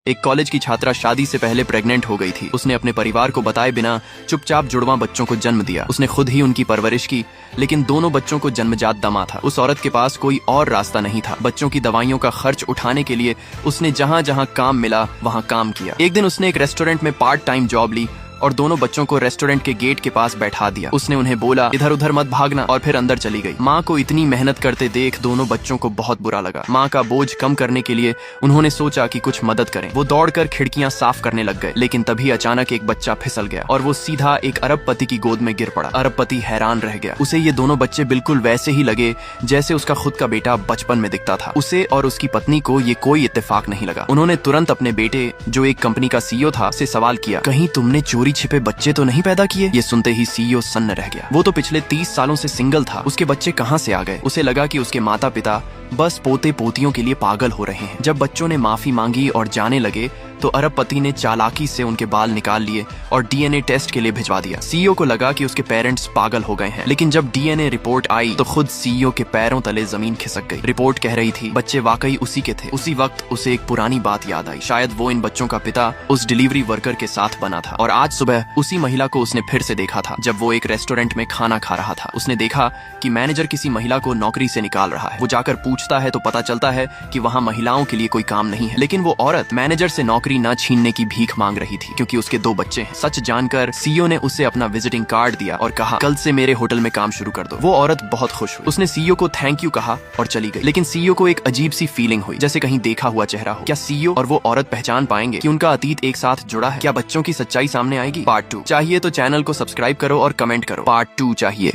एक कॉलेज की छात्रा शादी से पहले प्रेग्नेंट हो गई थी। उसने अपने परिवार को बताए बिना चुपचाप जुड़वा बच्चों को जन्म दिया। उसने खुद ही उनकी परवरिश की, लेकिन दोनों बच्चों को जन्मजात दमा था। उस औरत के पास कोई और रास्ता नहीं था। बच्चों की दवाइयों का खर्च उठाने के लिए उसने जहाँ जहाँ काम मिला वहाँ काम किया। एक दिन उसने एक रेस्टोरेंट में पार्ट टाइम जॉब ली और दोनों बच्चों को रेस्टोरेंट के गेट के पास बैठा दिया। उसने उन्हें बोला, इधर उधर मत भागना, और फिर अंदर चली गई। माँ को इतनी मेहनत करते देख दोनों बच्चों को बहुत बुरा लगा। माँ का बोझ कम करने के लिए उन्होंने सोचा कि कुछ मदद करें। वो दौड़कर खिड़कियां साफ करने लग गए, लेकिन तभी अचानक एक बच्चा फिसल गया और वो सीधा एक अरबपति की गोद में गिर पड़ा। अरबपति हैरान रह गया। उसे ये दोनों बच्चे बिल्कुल वैसे ही लगे जैसे उसका खुद का बेटा बचपन में दिखता था। उसे और उसकी पत्नी को ये कोई इत्तेफाक नहीं लगा। उन्होंने तुरंत अपने बेटे, जो एक कंपनी का सीईओ था, से सवाल किया, कहीं तुमने चोरी छिपे बच्चे तो नहीं पैदा किए? ये सुनते ही सीईओ सन्न रह गया। वो तो पिछले 30 सालों से सिंगल था। उसके बच्चे कहाँ से आ गए? उसे लगा कि उसके माता पिता बस पोते पोतियों के लिए पागल हो रहे हैं। जब बच्चों ने माफी मांगी और जाने लगे तो अरबपति ने चालाकी से उनके बाल निकाल लिए और डीएनए टेस्ट के लिए भिजवा दिया। सीईओ को लगा कि उसके पेरेंट्स पागल हो गए हैं, लेकिन जब डीएनए रिपोर्ट आई तो खुद सीईओ के पैरों तले जमीन खिसक गई। रिपोर्ट कह रही थी बच्चे वाकई उसी के थे। उसी वक्त उसे एक पुरानी बात याद आई। शायद वो इन बच्चों का पिता उस डिलीवरी वर्कर के साथ बना था। और आज सुबह उसी महिला को उसने फिर से देखा था, जब वो एक रेस्टोरेंट में खाना खा रहा था। उसने देखा कि मैनेजर किसी महिला को नौकरी से निकाल रहा है। वो जाकर पूछता है तो पता चलता है कि वहाँ महिलाओं के लिए कोई काम नहीं है, लेकिन वो औरत मैनेजर से नौकरी न छीनने की भीख मांग रही थी, क्योंकि उसके 2 बच्चे हैं। सच जानकर सीईओ ने उसे अपना विजिटिंग कार्ड दिया और कहा, कल से मेरे होटल में काम शुरू कर दो। वो औरत बहुत खुश हुई। उसने सीईओ को थैंक यू कहा और चली गई। लेकिन सीईओ को एक अजीब सी फीलिंग हुई, जैसे कहीं देखा हुआ चेहरा हो। क्या सीईओ और वो औरत पहचान पाएंगे कि उनका अतीत एक साथ जुड़ा है? क्या बच्चों की सच्चाई सामने आएगी? पार्ट 2 चाहिए तो चैनल को सब्सक्राइब करो और कमेंट करो। पार्ट 2 चाहिए।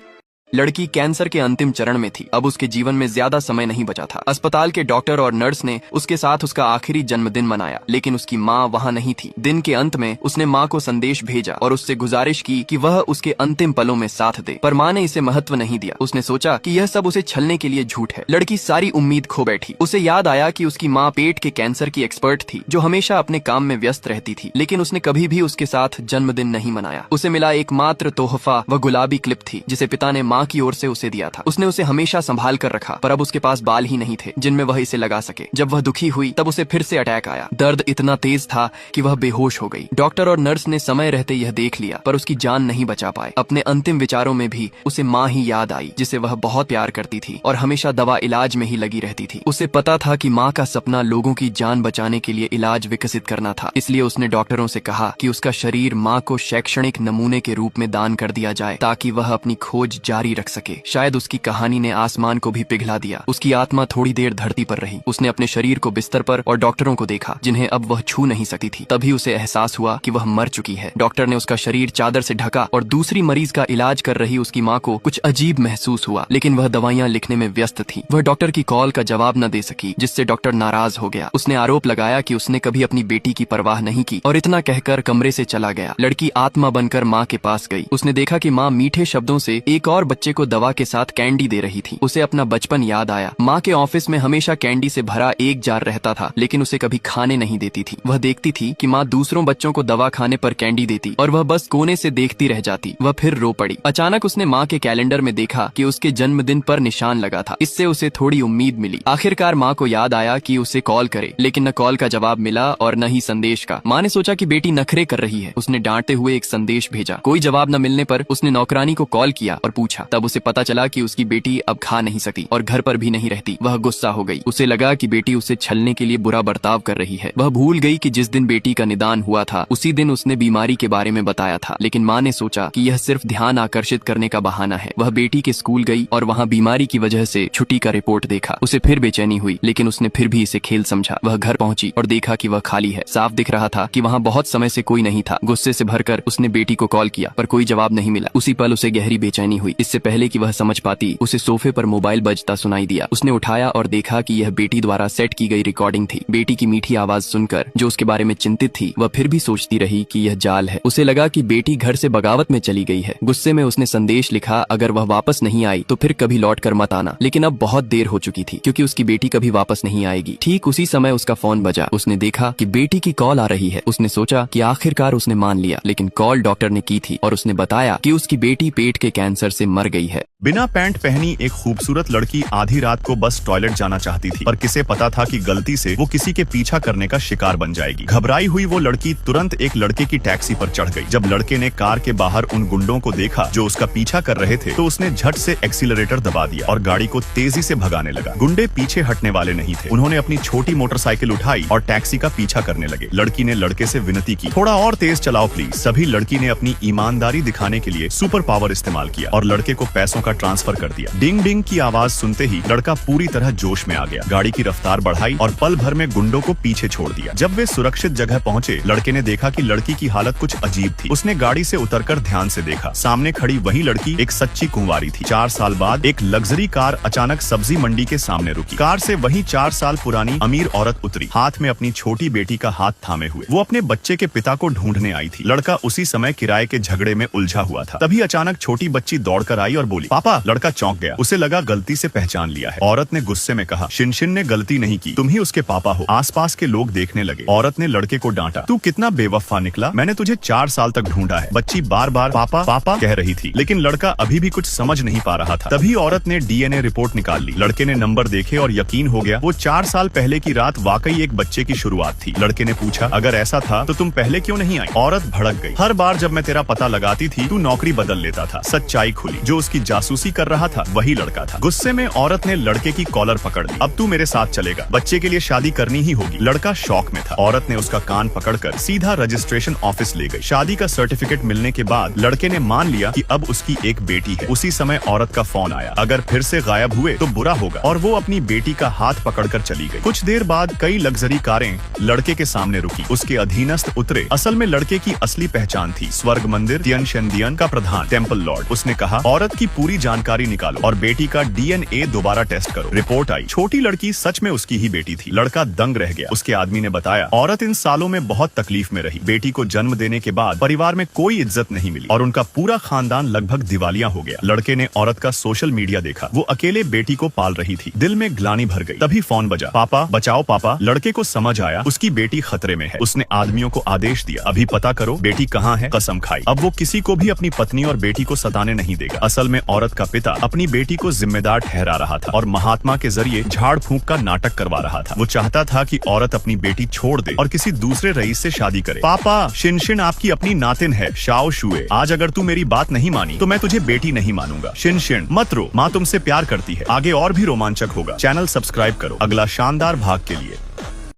लड़की कैंसर के अंतिम चरण में थी। अब उसके जीवन में ज्यादा समय नहीं बचा था। अस्पताल के डॉक्टर और नर्स ने उसके साथ उसका आखिरी जन्मदिन मनाया, लेकिन उसकी माँ वहाँ नहीं थी। दिन के अंत में उसने माँ को संदेश भेजा और उससे गुजारिश की कि वह उसके अंतिम पलों में साथ दे, पर माँ ने इसे महत्व नहीं दिया। उसने सोचा कि यह सब उसे छलने के लिए झूठ है। लड़की सारी उम्मीद खो बैठी। उसे याद आया कि उसकी माँ पेट के कैंसर की एक्सपर्ट थी, जो हमेशा अपने काम में व्यस्त रहती थी, लेकिन उसने कभी भी उसके साथ जन्मदिन नहीं मनाया। उसे मिला एकमात्र तोहफा वह गुलाबी क्लिप थी, जिसे पिता ने माँ की ओर से उसे दिया था। उसने उसे हमेशा संभाल कर रखा, पर अब उसके पास बाल ही नहीं थे जिनमें वह इसे लगा सके। जब वह दुखी हुई तब उसे फिर से अटैक आया। दर्द इतना तेज था कि वह बेहोश हो गई। डॉक्टर और नर्स ने समय रहते यह देख लिया, पर उसकी जान नहीं बचा पाए। अपने अंतिम विचारों में भी उसे माँ ही याद आई, जिसे वह बहुत प्यार करती थी और हमेशा दवा इलाज में ही लगी रहती थी। उसे पता था कि माँ का सपना लोगों की जान बचाने के लिए इलाज विकसित करना था। इसलिए उसने डॉक्टरों से कहा कि उसका शरीर माँ को शैक्षणिक नमूने के रूप में दान कर दिया जाए, ताकि वह अपनी खोज जारी रख सके। शायद उसकी कहानी ने आसमान को भी पिघला दिया। उसकी आत्मा थोड़ी देर धरती पर रही। उसने अपने शरीर को बिस्तर पर और डॉक्टरों को देखा, जिन्हें अब वह छू नहीं सकती थी। तभी उसे एहसास हुआ कि वह मर चुकी है। डॉक्टर ने उसका शरीर चादर से ढका और दूसरी मरीज का इलाज कर रही उसकी माँ को कुछ अजीब महसूस हुआ, लेकिन वह दवाइयाँ लिखने में व्यस्त थी। वह डॉक्टर की कॉल का जवाब न दे सकी, जिससे डॉक्टर नाराज हो गया। उसने आरोप लगाया कि उसने कभी अपनी बेटी की परवाह नहीं की और इतना कहकर कमरे से चला गया। लड़की आत्मा बनकर माँ के पास गई। उसने देखा कि माँ मीठे शब्दों से एक और बच्चे को दवा के साथ कैंडी दे रही थी। उसे अपना बचपन याद आया। माँ के ऑफिस में हमेशा कैंडी से भरा एक जार रहता था, लेकिन उसे कभी खाने नहीं देती थी। वह देखती थी कि माँ दूसरों बच्चों को दवा खाने पर कैंडी देती और वह बस कोने से देखती रह जाती। वह फिर रो पड़ी। अचानक उसने माँ के कैलेंडर में देखा कि उसके जन्मदिन पर निशान लगा था। इससे उसे थोड़ी उम्मीद मिली। आखिरकार माँ को याद आया कि उसे कॉल करे, लेकिन न कॉल का जवाब मिला और न ही संदेश का। माँ ने सोचा कि बेटी नखरे कर रही है। उसने डांटते हुए एक संदेश भेजा। कोई जवाब न मिलने पर उसने नौकरानी को कॉल किया और पूछा। तब उसे पता चला कि उसकी बेटी अब खा नहीं सकती और घर पर भी नहीं रहती। वह गुस्सा हो गई। उसे लगा कि बेटी उसे छलने के लिए बुरा बर्ताव कर रही है। वह भूल गई कि जिस दिन बेटी का निदान हुआ था उसी दिन उसने बीमारी के बारे में बताया था, लेकिन माँ ने सोचा कि यह सिर्फ ध्यान आकर्षित करने का बहाना है। वह बेटी के स्कूल गई और वहाँ बीमारी की वजह से छुट्टी का रिपोर्ट देखा। उसे फिर बेचैनी हुई, लेकिन उसने फिर भी इसे खेल समझा। वह घर पहुंची और देखा कि वह खाली है। साफ दिख रहा था कि वहाँ बहुत समय से कोई नहीं था। गुस्से से भरकर उसने बेटी को कॉल किया, पर कोई जवाब नहीं मिला। उसी पल उसे गहरी बेचैनी हुई। इससे पहले कि वह समझ पाती, उसे सोफे पर मोबाइल बजता सुनाई दिया। उसने उठाया और देखा कि यह बेटी द्वारा सेट की गई रिकॉर्डिंग थी। बेटी की मीठी आवाज सुनकर जो उसके बारे में चिंतित थी, वह फिर भी सोचती रही कि यह जाल है। उसे लगा कि बेटी घर से बगावत में चली गई है। गुस्से में उसने संदेश लिखा, अगर वह वापस नहीं आई तो फिर कभी लौट कर मत आना। लेकिन अब बहुत देर हो चुकी थी, क्योंकि उसकी बेटी कभी वापस नहीं आएगी। ठीक उसी समय उसका फोन बजा। उसने देखा कि बेटी की कॉल आ रही है। उसने सोचा कि आखिरकार उसने मान लिया, लेकिन कॉल डॉक्टर ने की थी और उसने बताया कि उसकी बेटी पेट के कैंसर से मर मर गई है। बिना पैंट पहनी एक खूबसूरत लड़की आधी रात को बस टॉयलेट जाना चाहती थी, पर किसे पता था कि गलती से वो किसी के पीछा करने का शिकार बन जाएगी। घबराई हुई वो लड़की तुरंत एक लड़के की टैक्सी पर चढ़ गई। जब लड़के ने कार के बाहर उन गुंडों को देखा जो उसका पीछा कर रहे थे, तो उसने झट से एक्सीलरेटर दबा दिया और गाड़ी को तेजी से भगाने लगा। गुंडे पीछे हटने वाले नहीं थे। उन्होंने अपनी छोटी मोटरसाइकिल उठाई और टैक्सी का पीछा करने लगे। लड़की ने लड़के से विनती की, थोड़ा और तेज चलाओ प्लीज। सभी लड़की ने अपनी ईमानदारी दिखाने के लिए सुपर पावर इस्तेमाल किया और लड़के को पैसों का ट्रांसफर कर दिया। डिंग डिंग की आवाज सुनते ही लड़का पूरी तरह जोश में आ गया। गाड़ी की रफ्तार बढ़ाई और पल भर में गुंडों को पीछे छोड़ दिया। जब वे सुरक्षित जगह पहुंचे, लड़के ने देखा कि लड़की की हालत कुछ अजीब थी। उसने गाड़ी से उतरकर ध्यान से देखा। सामने खड़ी वही लड़की एक सच्ची कुंवारी थी। 4 साल बाद एक लग्जरी कार अचानक सब्जी मंडी के सामने रुकी। कार से वही 4 साल पुरानी अमीर औरत उतरी, हाथ में अपनी छोटी बेटी का हाथ थामे हुए। वो अपने बच्चे के पिता को ढूंढने आई थी। लड़का उसी समय किराए के झगड़े में उलझा हुआ था। तभी अचानक छोटी बच्ची दौड़कर आई और बोली, पापा। लड़का चौंक गया। उसे लगा गलती से पहचान लिया है। औरत ने गुस्से में कहा, शिनशिन ने गलती नहीं की, तुम ही उसके पापा हो। आसपास के लोग देखने लगे। औरत ने लड़के को डांटा, तू कितना बेवफा निकला, मैंने तुझे 4 साल तक ढूंढा है। बच्ची बार बार पापा पापा कह रही थी, लेकिन लड़का अभी भी कुछ समझ नहीं पा रहा था। तभी औरत ने डीएनए रिपोर्ट निकाल ली। लड़के ने नंबर देखे और यकीन हो गया, वो 4 साल पहले की रात वाकई एक बच्चे की शुरुआत थी। लड़के ने पूछा, अगर ऐसा था तो तुम पहले क्यों नहीं आई? औरत भड़क गई, हर बार जब मैं तेरा पता लगाती थी तू नौकरी बदल लेता था। सच्चाई खुली, जो उसकी जासूसी कर रहा था वही लड़का था। गुस्से में औरत ने लड़के की कॉलर पकड़ ली। अब तू मेरे साथ चलेगा, बच्चे के लिए शादी करनी ही होगी। लड़का शौक में था। औरत ने उसका कान पकड़कर सीधा रजिस्ट्रेशन ऑफिस ले गई। शादी का सर्टिफिकेट मिलने के बाद लड़के ने मान लिया कि अब उसकी एक बेटी है। उसी समय औरत का फोन आया, अगर फिर से गायब हुए तो बुरा होगा, और वो अपनी बेटी का हाथ पकड़कर चली गई। कुछ देर बाद कई लग्जरी कारें लड़के के सामने रुकी। उसके अधीनस्थ उतरे। असल में लड़के की असली पहचान थी स्वर्ग मंदिर तियनशनदियन का प्रधान, टेम्पल लॉर्ड। उसने कहा, औरत की पूरी जानकारी निकालो और बेटी का डीएनए दोबारा टेस्ट करो। रिपोर्ट आई, छोटी लड़की सच में उसकी ही बेटी थी। लड़का दंग रह गया। उसके आदमी ने बताया, औरत इन सालों में बहुत तकलीफ में रही। बेटी को जन्म देने के बाद परिवार में कोई इज्जत नहीं मिली और उनका पूरा खानदान लगभग दिवालिया हो गया। लड़के ने औरत का सोशल मीडिया देखा। वो अकेले बेटी को पाल रही थी। दिल में ग्लानि भर गई। तभी फोन बजा, पापा बचाओ पापा। लड़के को समझ आया उसकी बेटी खतरे में है। उसने आदमियों को आदेश दिया, अभी पता करो बेटी कहाँ है। कसम खाई, अब वो किसी को भी अपनी पत्नी और बेटी को सताने नहीं देगा। असल में औरत का पिता अपनी बेटी को जिम्मेदार ठहरा रहा था और महात्मा के जरिए झाड़ फूंक का नाटक करवा रहा था। वो चाहता था कि औरत अपनी बेटी छोड़ दे और किसी दूसरे रईस से शादी करे। पापा, शिनशिन आपकी अपनी नातिन है, शाओ शुए। आज अगर तू मेरी बात नहीं मानी तो मैं तुझे बेटी नहीं मानूंगा। शिनशिन मत रो, माँ तुमसे प्यार करती है। आगे और भी रोमांचक होगा। चैनल सब्सक्राइब करो अगला शानदार भाग के लिए।